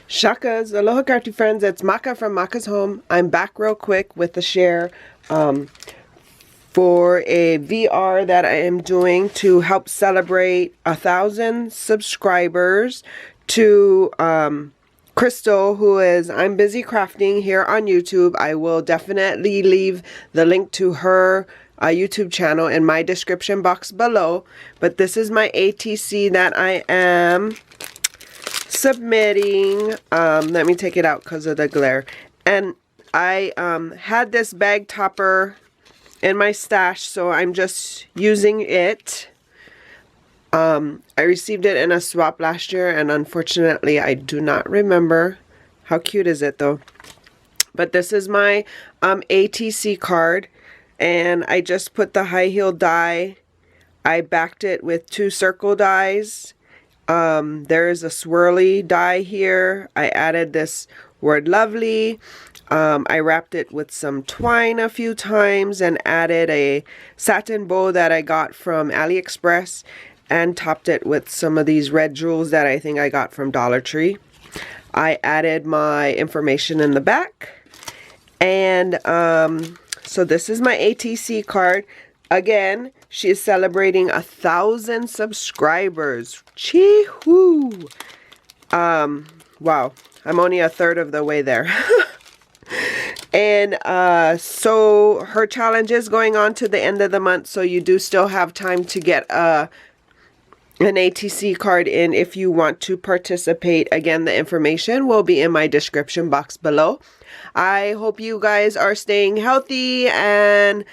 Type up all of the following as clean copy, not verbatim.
Shakas, aloha crafty friends, it's Maka from Makaz Home. I'm back real quick with a share for a VR that I am doing to help celebrate 1,000 subscribers to Crystal, who is I'm Busy Crafting here on YouTube. I will definitely leave the link to her YouTube channel in my description box below. But this is my ATC that I am submitting. Let me take it out because of the glare. And I had this bag topper in my stash, so I'm just using it. I received it in a swap last year, and unfortunately I do not remember. How cute is it though? But this is my ATC card, and I just put the high heel die. I backed it with 2 circle dies. There is a swirly die here. I added this word lovely. I wrapped it with some twine a few times and added a satin bow that I got from AliExpress and topped it with some of these red jewels that I think I got from Dollar Tree. I added my information in the back, and so this is my ATC card. Again, she is celebrating 1,000 subscribers. Chee-hoo! Wow, I'm only a third of the way there. And so her challenge is going on to the end of the month, so you do still have time to get an ATC card in if you want to participate. Again, the information will be in my description box below. I hope you guys are staying healthy and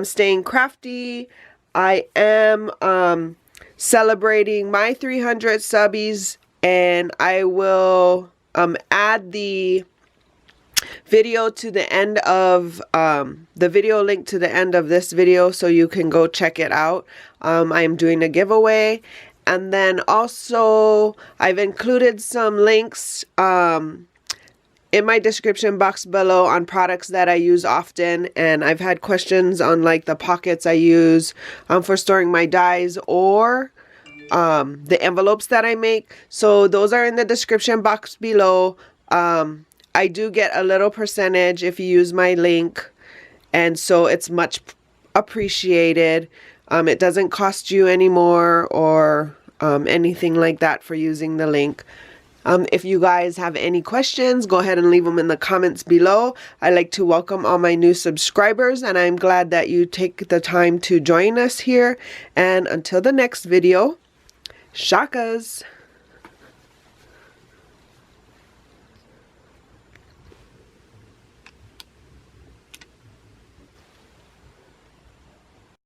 staying crafty. I am celebrating my 300 subbies, and I will add the video to the end of the video link to the end of this video, so you can go check it out. I am doing a giveaway, and then also I've included some links in my description box below on products that I use often, and I've had questions on like the pockets I use for storing my dies, or the envelopes that I make. So those are in the description box below. I do get a little percentage if you use my link, and so it's much appreciated. It doesn't cost you anymore or anything like that for using the link. If you guys have any questions, go ahead and leave them in the comments below. I like to welcome all my new subscribers, and I'm glad that you take the time to join us here. And until the next video, shakas!